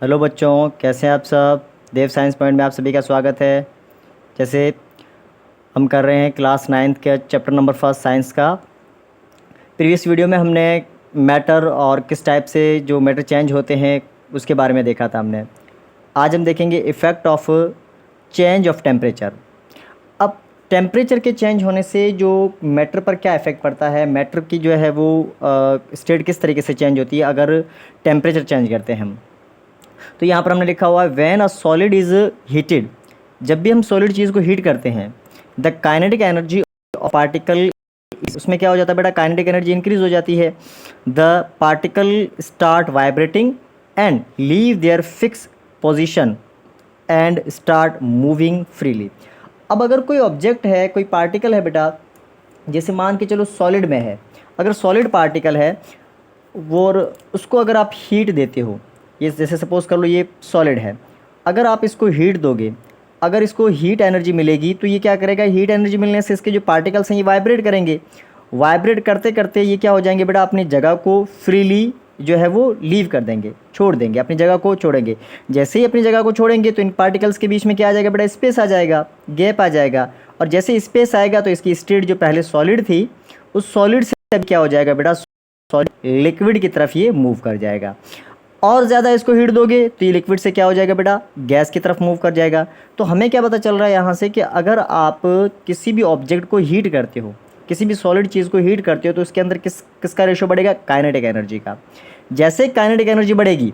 Hello बच्चों, कैसे हैं आप सब। देव साइंस पॉइंट में आप सभी का स्वागत है। जैसे हम कर रहे हैं क्लास नाइन्थ के चैप्टर नंबर फर्स्ट साइंस का। प्रीवियस वीडियो में हमने मैटर और किस टाइप से जो मैटर चेंज होते हैं उसके बारे में देखा था हमने। आज हम देखेंगे effect of change of temperature. अब टेम्परेचर के चेंज होने से जो मैटर पर क्या इफ़ेक्ट पड़ता है, मैटर की जो है वो स्टेट किस तरीके से चेंज होती है अगर टेम्परेचर चेंज करते हैं हम। तो यहाँ पर हमने लिखा हुआ है when a solid is heated. जब भी हम सॉलिड चीज़ को हीट करते हैं the kinetic energy of particle, उसमें क्या हो जाता है बेटा, काइनेटिक एनर्जी इंक्रीज हो जाती है। The particle start vibrating and leave their fix position and start moving freely. अब अगर कोई ऑब्जेक्ट है, कोई पार्टिकल है बेटा, जैसे मान के चलो सॉलिड में है, अगर सॉलिड पार्टिकल है वो और उसको अगर आप हीट देते हो, ये जैसे सपोज़ कर लो ये सॉलिड है, अगर आप इसको हीट दोगे, अगर इसको हीट एनर्जी मिलेगी तो ये क्या करेगा, हीट एनर्जी मिलने से इसके जो पार्टिकल्स हैं ये वाइब्रेट करेंगे। वाइब्रेट करते करते ये क्या हो जाएंगे बेटा, अपनी जगह को फ्रीली जो है वो लीव कर देंगे, छोड़ देंगे, अपनी जगह को छोड़ेंगे। जैसे ही अपनी जगह को छोड़ेंगे तो इन पार्टिकल्स के बीच में क्या आ जाएगा बेटा, स्पेस आ जाएगा, गैप आ जाएगा। और जैसे स्पेस आएगा तो इसकी स्टेट जो पहले सॉलिड थी उस सॉलिड से अब क्या हो जाएगा बेटा, सॉलिड लिक्विड की तरफ ये मूव कर जाएगा। और ज़्यादा इसको हीट दोगे तो ये लिक्विड से क्या हो जाएगा बेटा, गैस की तरफ मूव कर जाएगा। तो हमें क्या पता चल रहा है यहाँ से कि अगर आप किसी भी ऑब्जेक्ट को हीट करते हो, किसी भी सॉलिड चीज़ को हीट करते हो तो उसके अंदर किसका रेशो बढ़ेगा, काइनेटिक एनर्जी का। जैसे काइनेटिक एनर्जी बढ़ेगी,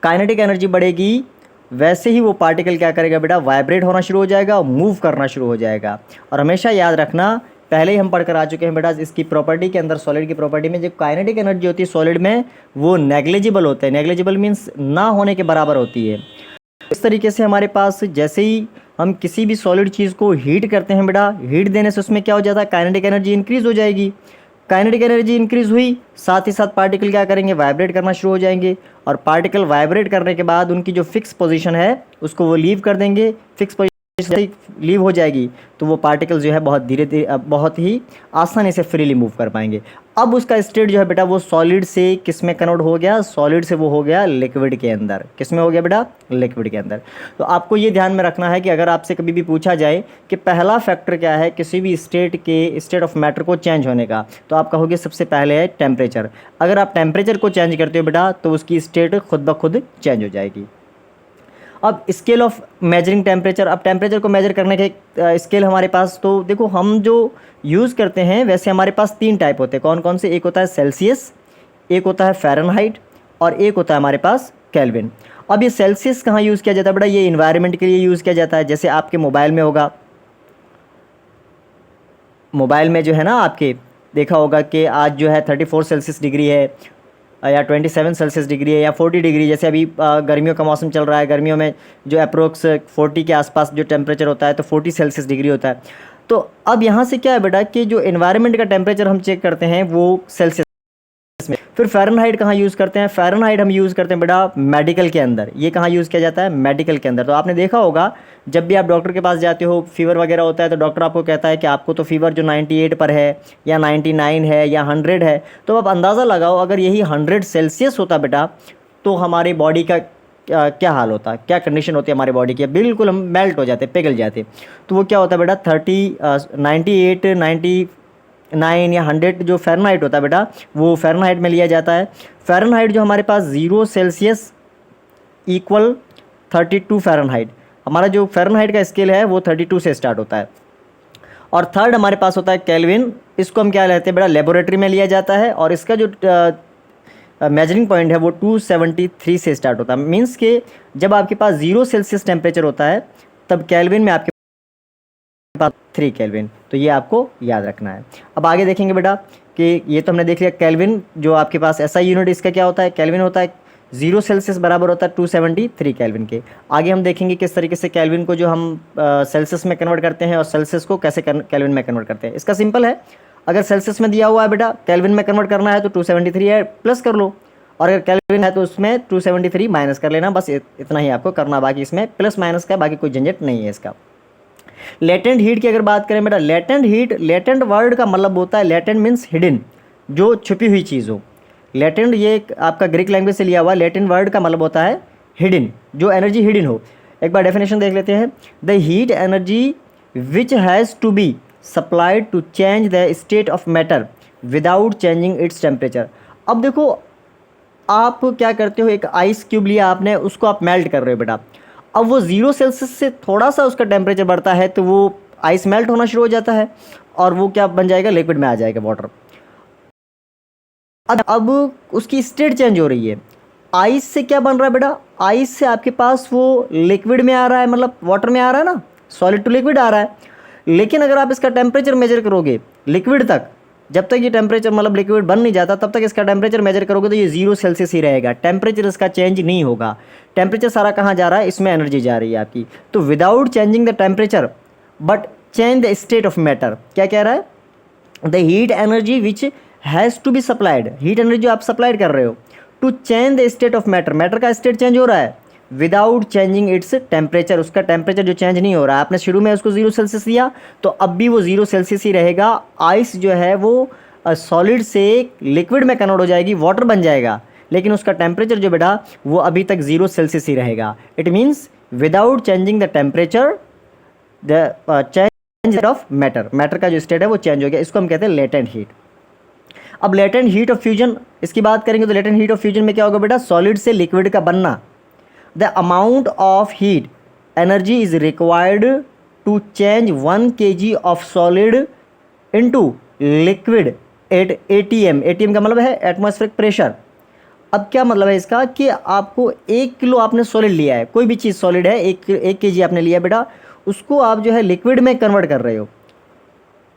काइनेटिक एनर्जी बढ़ेगी, वैसे ही वो पार्टिकल क्या करेगा बेटा, वाइब्रेट होना शुरू हो जाएगा और मूव करना शुरू हो जाएगा। और हमेशा याद रखना, पहले ही हम पढ़कर आ चुके हैं बेटा, इसकी प्रॉपर्टी के अंदर, सॉलिड की प्रॉपर्टी में जो काइनेटिक एनर्जी होती है सॉलिड में वो नेग्लिजिबल होता है। नेग्लिजिबल मीन्स ना होने के बराबर होती है। इस तरीके से हमारे पास जैसे ही हम किसी भी सॉलिड चीज़ को हीट करते हैं बेटा, हीट देने से उसमें क्या हो जाता है, काइनेटिक एनर्जी इंक्रीज हो जाएगी। काइनेटिक एनर्जी इंक्रीज हुई, साथ ही साथ पार्टिकल क्या करेंगे, वाइब्रेट करना शुरू हो जाएंगे। और पार्टिकल वाइब्रेट करने के बाद उनकी जो फिक्स पोजीशन है उसको वो लीव कर देंगे। फिक्स पोजीशन लीव हो जाएगी तो वो पार्टिकल जो है बहुत धीरे धीरे, बहुत ही आसानी से फ्रीली मूव कर पाएंगे। अब उसका स्टेट जो है बेटा वो सॉलिड से किस में कन्वर्ट हो गया, सॉलिड से वो हो गया लिक्विड के अंदर। किस में हो गया बेटा, लिक्विड के अंदर। तो आपको ये ध्यान में रखना है कि अगर आपसे कभी भी पूछा जाए कि पहला फैक्टर क्या है किसी भी स्टेट ऑफ मैटर को चेंज होने का, तो आप कहोगे सबसे पहले है टेम्परेचर। अगर आप टेम्परेचर को चेंज करते हो बेटा तो उसकी स्टेट खुद ब खुद चेंज हो जाएगी। अब स्केल ऑफ मेजरिंग टेम्परेचर, अब टेम्परेचर को मेजर करने के स्केल हमारे पास, तो देखो हम जो यूज़ करते हैं वैसे हमारे पास तीन टाइप होते हैं। कौन कौन से, एक होता है सेल्सियस, एक होता है फ़ारेनहाइट और एक होता है हमारे पास केल्विन। अब ये सेल्सियस कहाँ यूज़ किया जाता है बेटा, ये इन्वायरमेंट के लिए यूज़ किया जाता है। जैसे आपके मोबाइल में होगा, मोबाइल में जो है ना आपके देखा होगा कि आज जो है 34 सेल्सियस डिग्री है या 27 सेल्सियस डिग्री है या 40 डिग्री। जैसे अभी गर्मियों का मौसम चल रहा है, गर्मियों में जो अप्रोक्स 40 के आसपास जो टेम्परेचर होता है तो 40 सेल्सियस डिग्री होता है। तो अब यहाँ से क्या है बेटा कि जो एनवायरनमेंट का टेम्परेचर हम चेक करते हैं वो सेल्सियस में। फिर फ़ारेनहाइट कहाँ यूज़ करते हैं, फ़ारेनहाइट हम यूज़ करते हैं बेटा मेडिकल के अंदर। ये कहाँ यूज़ किया जाता है, मेडिकल के अंदर। तो आपने देखा होगा जब भी आप डॉक्टर के पास जाते हो, फीवर वगैरह होता है तो डॉक्टर आपको कहता है कि आपको तो फीवर जो 98 पर है या 99 है या 100 है। तो आप अंदाज़ा लगाओ अगर यही 100 सेल्सियस होता बेटा तो हमारी बॉडी का क्या हाल होता, क्या कंडीशन होती है हमारी बॉडी की, बिल्कुल हम मेल्ट हो जाते, पिघल जाते। तो वो क्या होता है बेटा 98 99 या 100 जो फ़ारेनहाइट होता है बेटा वो फ़ारेनहाइट में लिया जाता है। फ़ारेनहाइट जो हमारे पास 0 सेल्सियस इक्वल 32 फ़ारेनहाइट, हमारा जो फ़ारेनहाइट का स्केल है वो 32 से स्टार्ट होता है। और थर्ड हमारे पास होता है केल्विन, इसको हम क्या लेते हैं बेटा, लेबोरेटरी में लिया जाता है और इसका जो मेजरिंग पॉइंट है वो 273 से स्टार्ट होता है। मीन्स कि जब आपके पास 0 सेल्सियस टेम्परेचर होता है तब केल्विन में आपके पास 3 केल्विन। तो ये आपको याद रखना है। अब आगे देखेंगे बेटा कि ये तो हमने देख लिया केल्विन, जो आपके पास एसआई यूनिट इसका क्या होता है, केल्विन होता है। 0 सेल्सियस बराबर होता है 273 केल्विन के। आगे हम देखेंगे किस तरीके से केल्विन को जो हम सेल्सियस में कन्वर्ट करते हैं और सेल्सियस को कैसे केल्विन में कन्वर्ट करते हैं। इसका सिंपल है, अगर सेल्सियस में दिया हुआ है बेटा केल्विन में कन्वर्ट करना है तो 273 है प्लस कर लो, और अगर केल्विन है तो उसमें 273 माइनस कर लेना। बस इतना ही आपको करना, बाकी इसमें प्लस माइनस का बाकी कोई झंझट नहीं है इसका। लेटेंट हीट की अगर बात करें बेटा, लेटेंट हीट, लेटेंट वर्ड का मतलब होता है, लेटेंट मीन्स हिडन, जो छुपी हुई चीज़ हो। लेटेंट ये एक आपका ग्रीक लैंग्वेज से लिया हुआ लेटेंट वर्ड का मतलब होता है हिडन, जो एनर्जी हिडन हो। एक बार डेफिनेशन देख लेते हैं। The heat energy which has to be supplied to change the state of matter without changing its temperature. अब देखो, आप क्या करते हो, एक आइस क्यूब लिया आपने, उसको आप मेल्ट कर रहे हो बेटा। अब वो 0 सेल्सियस से थोड़ा सा उसका टेम्परेचर बढ़ता है तो वो आइस मेल्ट होना शुरू हो जाता है और वो क्या बन जाएगा, लिक्विड में आ जाएगा, वाटर। अब उसकी स्टेट चेंज हो रही है। आइस से क्या बन रहा है बेटा, आइस से आपके पास वो लिक्विड में आ रहा है, मतलब वाटर में आ रहा है ना, सॉलिड टू लिक्विड आ रहा है। लेकिन अगर आप इसका टेम्परेचर मेजर करोगे लिक्विड तक, जब तक ये टेम्परेचर मतलब लिक्विड बन नहीं जाता तब तक इसका टेम्परेचर मेजर करोगे तो ये 0 सेल्सियस ही रहेगा, टेम्परेचर इसका चेंज नहीं होगा। टेम्परेचर सारा कहाँ जा रहा है, इसमें एनर्जी जा रही है आपकी। तो without changing the temperature but change the state of matter, क्या कह रहा है, the heat energy which has to be supplied, heat energy जो आप सप्लाइड कर रहे हो to change the state of matter, matter का स्टेट चेंज हो रहा है विदाउट चेंजिंग इट्स टेम्परेचर, उसका टेम्परेचर जो चेंज नहीं हो रहा है। आपने शुरू में उसको 0 सेल्सियस दिया तो अब भी वो 0 सेल्सियस ही रहेगा। आइस जो है वो सॉलिड से लिक्विड में कन्वर्ट हो जाएगी, वाटर बन जाएगा, लेकिन उसका टेम्परेचर जो बेटा वो अभी तक 0 सेल्सियस ही रहेगा। It means without changing the temperature the change of matter, matter का जो स्टेट है वो चेंज हो गया, इसको हम कहते हैं लेटेंट हीट। अब लेटेंट हीट ऑफ फ्यूजन इसकी बात करेंगे तो लेटेंट हीट ऑफ फ्यूजन में क्या होगा बेटा, सॉलिड से लिक्विड का बनना। The amount of heat energy is required to change 1 kg of solid into liquid at ATM, ATM का मतलब है एटमॉस्फेरिक प्रेशर। अब क्या मतलब है इसका कि आपको 1 किलो आपने सॉलिड लिया है, कोई भी चीज़ सॉलिड है, 1 kg आपने लिया बेटा, उसको आप जो है लिक्विड में कन्वर्ट कर रहे हो।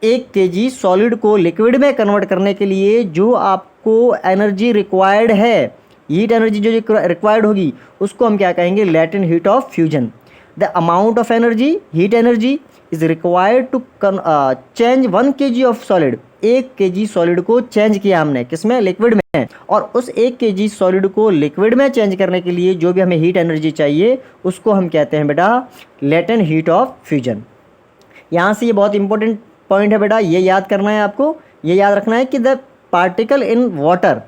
1 kg सॉलिड को लिक्विड में कन्वर्ट करने के लिए जो आपको एनर्जी रिक्वायर्ड है, हीट एनर्जी जो रिक्वायर्ड होगी, उसको हम क्या कहेंगे, latent heat of fusion. The amount of energy, heat energy is required to change 1 kg of solid, 1 kg solid को चेंज किया हमने किसमें, लिक्विड में, और उस 1 kg सॉलिड को लिक्विड में चेंज करने के लिए जो भी हमें हीट एनर्जी चाहिए उसको हम कहते हैं बेटा लेटेंट हीट ऑफ फ्यूजन। यहाँ से ये बहुत इंपॉर्टेंट पॉइंट है बेटा, ये याद करना है आपको, ये याद रखना है कि the particle in water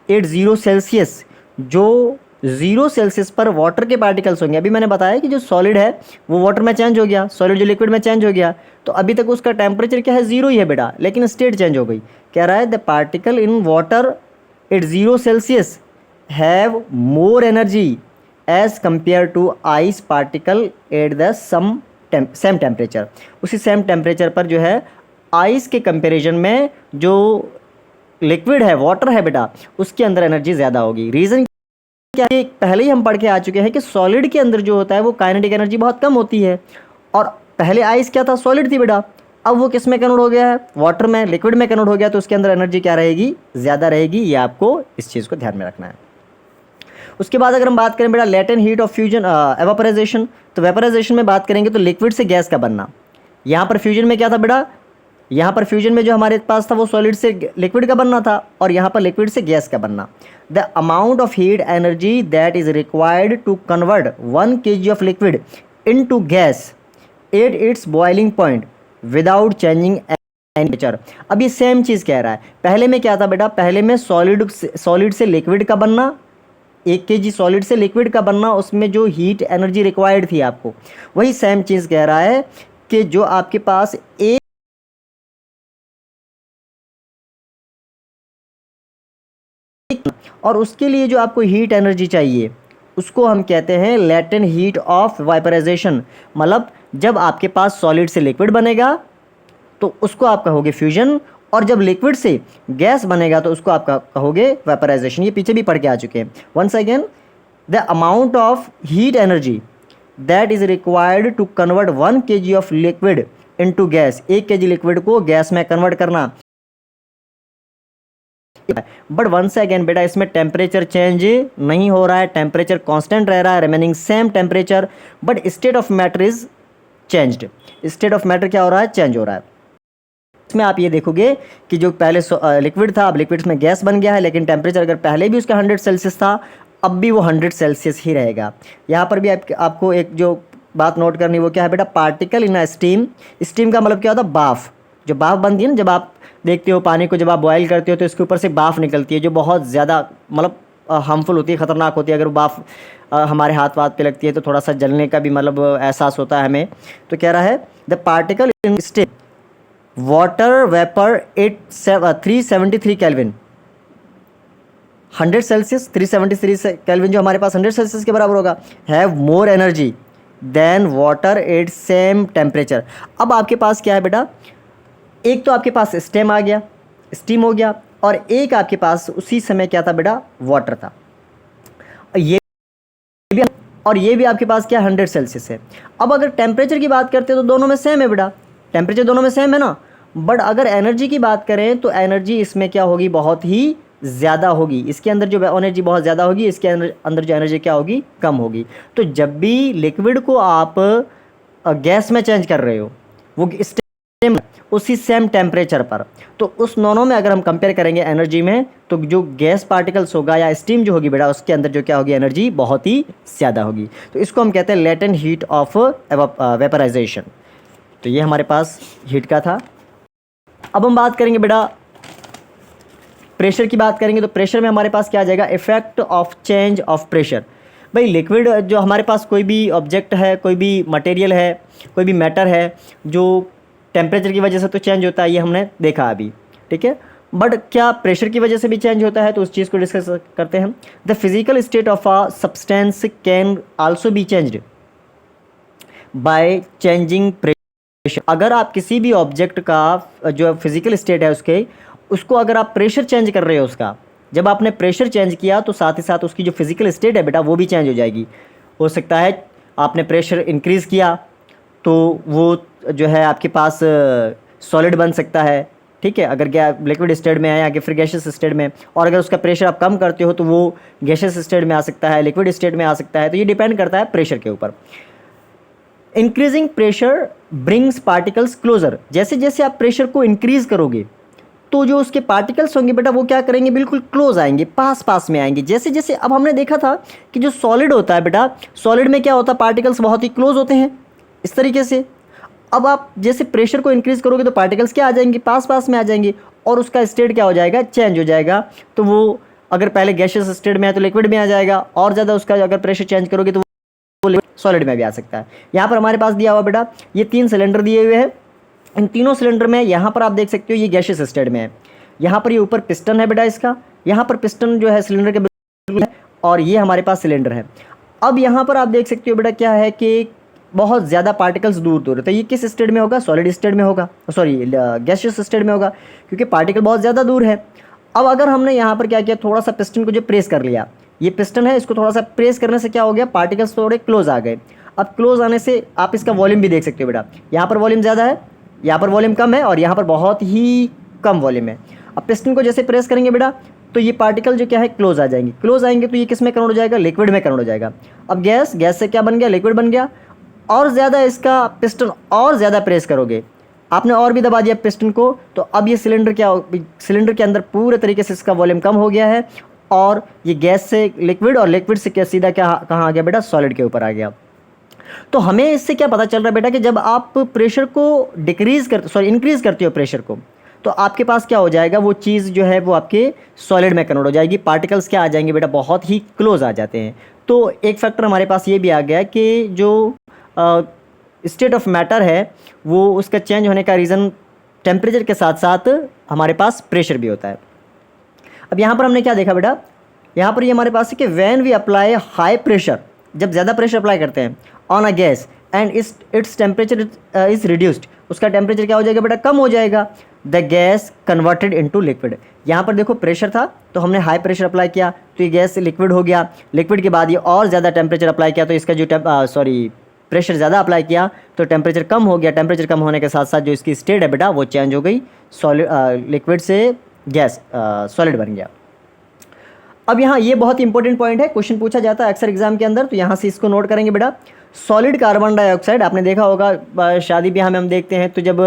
at 0 Celsius, जो 0 सेल्सियस पर वाटर के पार्टिकल्स होंगे। अभी मैंने बताया कि जो सॉलिड है वो वाटर में चेंज हो गया, सॉलिड जो लिक्विड में चेंज हो गया, तो अभी तक उसका टेम्परेचर क्या है, 0 ही है बेटा, लेकिन स्टेट चेंज हो गई। कह रहा है the particle in water at 0 Celsius have more energy as compare to ice particle at the same temperature. उसी सेम टेम्परेचर पर जो है आइस के कंपेरिजन में जो लिक्विड है, वाटर है बेटा, उसके अंदर एनर्जी ज़्यादा होगी। रीज़न क्या है, पहले ही हम पढ़ के आ चुके हैं कि सॉलिड के अंदर जो होता है वो काइनेटिक एनर्जी बहुत कम होती है, और पहले आइस क्या था, सॉलिड थी बेटा, अब वो किस में कन्वर्ट हो गया है, वाटर में, लिक्विड में कन्वर्ट हो गया, तो उसके अंदर एनर्जी क्या रहेगी, ज़्यादा रहेगी। ये आपको इस चीज़ को ध्यान में रखना है। उसके बाद अगर हम बात करें बेटा लेटेंट हीट ऑफ फ्यूजन एवापोराइजेशन, तो वेपोराइजेशन में बात करेंगे तो लिक्विड से गैस का बनना। यहाँ पर फ्यूजन में क्या था बेटा, यहाँ पर फ्यूजन में जो हमारे पास था वो सॉलिड से लिक्विड का बनना था, और यहाँ पर लिक्विड से गैस का बनना। The amount of heat energy that is required to convert 1 kg of liquid into gas at its boiling point without changing temperature. अब ये सेम चीज़ कह रहा है, पहले में क्या था बेटा, पहले में सॉलिड से लिक्विड का बनना, 1 kg सॉलिड से लिक्विड का बनना, उसमें जो हीट एनर्जी रिक्वायर्ड थी आपको, वही सेम चीज़ कह रहा है कि जो आपके पास एक और उसके लिए जो आपको हीट एनर्जी चाहिए उसको हम कहते हैं लेटेंट हीट ऑफ वाइपराइजेशन। मतलब जब आपके पास सॉलिड से लिक्विड बनेगा तो उसको आप कहोगे फ्यूजन, और जब लिक्विड से गैस बनेगा तो उसको आप कहोगे वेपराइजेशन। ये पीछे भी पढ़ के आ चुके हैं। Once again, the amount of heat energy that is required to convert 1 kg of liquid into gas, 1 kg liquid को गैस में कन्वर्ट करना। बट वंस अगेन बेटा इसमें टेम्परेचर चेंज नहीं हो रहा है, टेम्परेचर कांस्टेंट रह रहा है, remaining same temperature, but state of matter is changed. State of matter क्या हो रहा है, चेंज हो रहा है। इसमें आप ये देखोगे कि जो पहले लिक्विड था अब लिक्विड में गैस बन गया है, लेकिन टेम्परेचर अगर पहले भी उसका 100 सेल्सियस था अब भी वो 100 सेल्सियस ही रहेगा। यहाँ पर भी आपको एक जो बात नोट करनी वो क्या है बेटा, particle in a steam. Steam का मतलब क्या होता है, बाफ। जो भाप बनती है ना, जब आप देखते हो पानी को, जब आप बॉयल करते हो तो इसके ऊपर से भाप निकलती है जो बहुत ज़्यादा मतलब हार्मफुल होती है, ख़तरनाक होती है। अगर वो भाप हमारे हाथ वाथ पे लगती है तो थोड़ा सा जलने का भी मतलब एहसास होता है हमें। तो कह रहा है the particle in state water vapour 373 Kelvin, 100 Celsius 373 Kelvin जो हमारे पास 100 सेल्सियस के बराबर होगा, have more energy than water at same temperature. अब आपके पास क्या है बेटा, एक तो आपके पास स्टेम आ गया, स्टीम हो गया, और एक आपके पास उसी समय क्या था बेटा, वाटर था। ये भी, और ये भी आपके पास क्या 100 सेल्सियस है। अब अगर टेम्परेचर की बात करते हैं तो दोनों में सेम है बेटा, टेम्परेचर दोनों में सेम है ना। बट अगर एनर्जी की बात करें तो एनर्जी इसमें क्या होगी, बहुत ही ज़्यादा होगी। इसके अंदर जो एनर्जी बहुत ज़्यादा होगी, इसके अंदर जो एनर्जी क्या होगी, कम होगी। तो जब भी लिक्विड को आप गैस में चेंज कर रहे हो, वो स्टेम उसी सेम टेम्परेचर पर, तो उस दोनों में अगर हम कंपेयर करेंगे एनर्जी में, तो जो गैस पार्टिकल्स होगा या स्टीम जो होगी बेटा, उसके अंदर जो क्या होगी, एनर्जी बहुत ही ज़्यादा होगी। तो इसको हम कहते हैं लेटेंट हीट ऑफ वेपराइजेशन। तो ये हमारे पास हीट का था। अब हम बात करेंगे बेटा प्रेशर की बात करेंगे। तो प्रेशर में हमारे पास क्या आ जाएगा, effect of change of pressure. भाई लिक्विड जो हमारे पास कोई भी ऑब्जेक्ट है, कोई भी मटेरियल है, कोई भी मैटर है, जो टेम्परेचर की वजह से तो चेंज होता है, ये हमने देखा अभी, ठीक है। बट क्या प्रेशर की वजह से भी चेंज होता है, तो उस चीज़ को डिस्कस करते हैं। The physical state of a substance can also be changed by changing pressure. अगर आप किसी भी ऑब्जेक्ट का जो फिजिकल स्टेट है उसको अगर आप प्रेशर चेंज कर रहे हो, उसका जब आपने प्रेशर चेंज किया तो साथ ही साथ उसकी जो फिजिकल स्टेट है बेटा, वो भी चेंज हो जाएगी। हो सकता है आपने प्रेशर इंक्रीज़ किया तो वो जो है आपके पास सॉलिड बन सकता है, ठीक है, अगर क्या लिक्विड स्टेट में है या फिर गैसियस स्टेट में। और अगर उसका प्रेशर आप कम करते हो तो वो गैसियस स्टेट में आ सकता है, लिक्विड स्टेट में आ सकता है। तो ये डिपेंड करता है प्रेशर के ऊपर। Increasing pressure brings particles closer. जैसे जैसे आप प्रेशर को इंक्रीज करोगे तो जो उसके पार्टिकल्स होंगे बेटा, वो क्या करेंगे, बिल्कुल क्लोज आएंगे, पास पास में आएंगे। जैसे जैसे अब हमने देखा था कि जो सॉलिड होता है बेटा, सॉलिड में क्या होता है, पार्टिकल्स बहुत ही क्लोज होते हैं इस तरीके से। अब आप जैसे प्रेशर को इंक्रीज करोगे तो पार्टिकल्स क्या आ जाएंगे, पास पास में आ जाएंगे, और उसका स्टेट क्या हो जाएगा, चेंज हो जाएगा। तो वो अगर पहले गैसियस स्टेट में है तो लिक्विड में आ जाएगा, और ज़्यादा उसका अगर प्रेशर चेंज करोगे तो वो सॉलिड में भी आ सकता है। यहाँ पर हमारे पास दिया हुआ बेटा, ये 3 सिलेंडर दिए हुए हैं। इन तीनों सिलेंडर में यहाँ पर आप देख सकते हो ये गैसियस स्टेट में है। यहाँ पर ये ऊपर पिस्टन है बेटा इसका, यहाँ पर पिस्टन जो है सिलेंडर के बिल्कुल है, और ये हमारे पास सिलेंडर है। अब यहाँ पर आप देख सकते हो बेटा क्या है कि बहुत ज़्यादा पार्टिकल्स दूर दूर है। तो ये किस स्टेट में होगा, सॉलिड स्टेट में होगा, सॉरी गैसियस स्टेट में होगा, क्योंकि पार्टिकल बहुत ज़्यादा दूर है। अब अगर हमने यहाँ पर क्या किया, थोड़ा सा पिस्टन को जो प्रेस कर लिया, ये पिस्टन है, इसको थोड़ा सा प्रेस करने से क्या हो गया, पार्टिकल्स थोड़े क्लोज आ गए। अब क्लोज आने से आप इसका वॉल्यूम भी देख सकते हो बेटा, यहाँ पर वॉल्यूम ज़्यादा है, यहाँ पर वॉल्यूम कम है, और यहाँ पर बहुत ही कम वॉल्यूम है। अब पिस्टन को जैसे प्रेस करेंगे बेटा तो ये पार्टिकल जो क्या है, क्लोज आ जाएंगे। क्लोज आएंगे तो ये किस में कन्वर्ट हो जाएगा, लिक्विड में कन्वर्ट हो जाएगा। अब गैस से क्या बन गया, लिक्विड बन गया। और ज़्यादा इसका पिस्टन और ज़्यादा प्रेस करोगे, आपने और भी दबा दिया पिस्टन को, तो अब ये सिलेंडर सिलेंडर के अंदर पूरे तरीके से इसका वॉल्यूम कम हो गया है, और ये गैस से लिक्विड, और लिक्विड से क्या सीधा क्या कहाँ आ गया बेटा, सॉलिड के ऊपर आ गया। तो हमें इससे क्या पता चल रहा है बेटा कि जब आप प्रेशर को इंक्रीज करते हो प्रेशर को, तो आपके पास क्या हो जाएगा, वो चीज़ जो है वो आपके सॉलिड में कन्वर्ट हो जाएगी। पार्टिकल्स क्या आ जाएंगे बेटा, बहुत ही क्लोज आ जाते हैं। तो एक फैक्टर हमारे पास ये भी आ गया कि जो स्टेट ऑफ मैटर है वो उसका चेंज होने का रीज़न टेम्परेचर के साथ साथ हमारे पास प्रेशर भी होता है। अब यहाँ पर हमने क्या देखा बेटा, यहाँ पर ये हमारे पास है कि when we apply high pressure, जब ज़्यादा प्रेशर अप्लाई करते हैं on a gas and its temperature is reduced, उसका टेम्परेचर क्या हो जाएगा बेटा, कम हो जाएगा। The gas converted into liquid. यहाँ पर देखो प्रेशर था तो हमने हाई प्रेशर अप्लाई किया तो ये गैस लिक्विड हो गया। लिक्विड के बाद ये और ज़्यादा टेम्परेचर अप्लाई किया तो इसका जो प्रेशर ज़्यादा अप्लाई किया तो टेम्परेचर कम हो गया। टेम्परेचर कम होने के साथ साथ जो इसकी स्टेट है बेटा वो चेंज हो गई, सॉलिड लिक्विड से गैस सॉलिड बन गया। अब यहाँ ये बहुत ही इंपॉर्टेंट पॉइंट है, क्वेश्चन पूछा जाता है अक्सर एग्जाम के अंदर, तो यहाँ से इसको नोट करेंगे बेटा। सॉलिड कार्बन डाइऑक्साइड आपने देखा होगा शादी ब्याह में हम देखते हैं, तो जब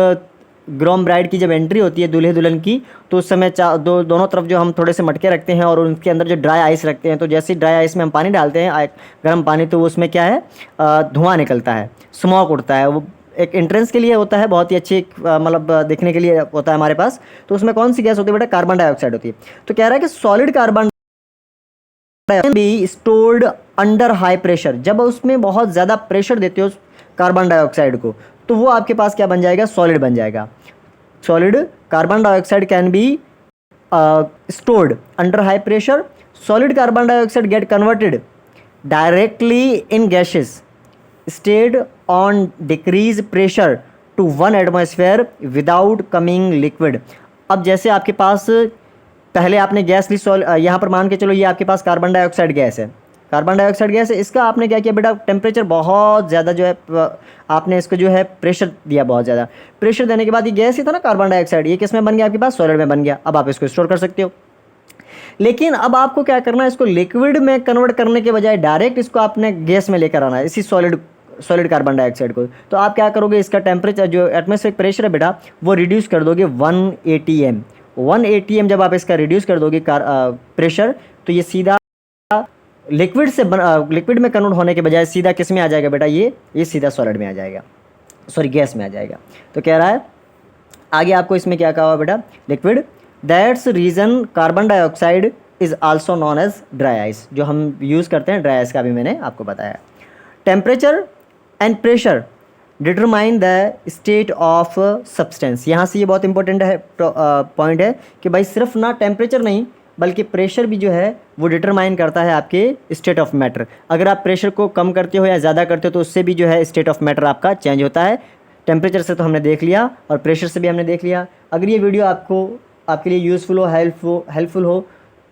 ग्रूम ब्राइड की जब एंट्री होती है दूल्हे दुल्हन की, तो उस समय दोनों तरफ जो हम थोड़े से मटके रखते हैं और उनके अंदर जो ड्राई आइस रखते हैं, तो जैसे ड्राई आइस में हम पानी डालते हैं गर्म पानी, तो उसमें क्या है, धुआं निकलता है, स्मोक उड़ता है, वो एक एंट्रेंस के लिए होता है, बहुत ही अच्छी मतलब देखने के लिए होता है हमारे पास। तो उसमें कौन सी गैस होती है बेटा? कार्बन डाइऑक्साइड होती है। तो कह रहा है कि solid carbon be stored under high pressure, जब उसमें बहुत ज़्यादा प्रेशर देते हो कार्बन डाइऑक्साइड को, तो वो आपके पास क्या बन जाएगा? सॉलिड बन जाएगा। Solid carbon dioxide can be stored under high pressure. Solid carbon dioxide get converted directly in gaseous state on decreased pressure to 1 atmosphere without coming liquid. अब जैसे आपके पास पहले आपने गैस ली, यहाँ पर मान के चलो ये आपके पास कार्बन डाइऑक्साइड गैस है, कार्बन डाइऑक्साइड गैस है। इसका आपने क्या किया बेटा? टेम्परेचर बहुत ज़्यादा जो है आपने इसको जो है प्रेशर दिया, बहुत ज़्यादा प्रेशर देने के बाद ये गैस ही था ना कार्बन डाइऑक्साइड, ये किस में बन गया? आपके पास सॉलिड में बन गया। अब आप इसको स्टोर कर सकते हो। लेकिन अब आपको क्या करना है? इसको लिक्विड में कन्वर्ट करने के बजाय डायरेक्ट इसको आपने गैस में लेकर आना है, इसी सॉलिड कार्बन डाइऑक्साइड को। तो आप क्या करोगे? इसका टेम्परेचर जो एटमॉस्फेरिक प्रेशर है बेटा, वो रिड्यूस कर दोगे 1 atm। 1 atm जब आप इसका रिड्यूस कर दोगे प्रेशर, तो ये सीधा लिक्विड में कन्वर्ट होने के बजाय सीधा किस में आ जाएगा बेटा? ये सीधा सॉलिड में आ जाएगा, सॉरी गैस में आ जाएगा। तो कह रहा है आगे आपको इसमें क्या कहा हुआ बेटा? Liquid. That's reason carbon dioxide is also known as dry ice, जो हम यूज़ करते हैं ड्राई आइस का भी मैंने आपको बताया। Temperature and pressure determine the state of substance. यहाँ से ये बहुत इंपॉर्टेंट है पॉइंट है कि भाई सिर्फ ना टेम्परेचर नहीं बल्कि प्रेशर भी जो है वो डिटरमाइन करता है आपके स्टेट ऑफ मैटर। अगर आप प्रेशर को कम करते हो या ज़्यादा करते हो तो उससे भी जो है स्टेट ऑफ मैटर आपका चेंज होता है। टेम्परेचर से तो हमने देख लिया और प्रेशर से भी हमने देख लिया। अगर ये वीडियो आपके लिए यूज़फुल हो, हेल्पफुल हो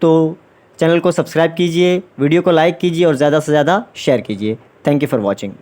तो चैनल को सब्सक्राइब कीजिए, वीडियो को लाइक कीजिए और ज़्यादा से ज़्यादा शेयर कीजिए। Thank you for watching.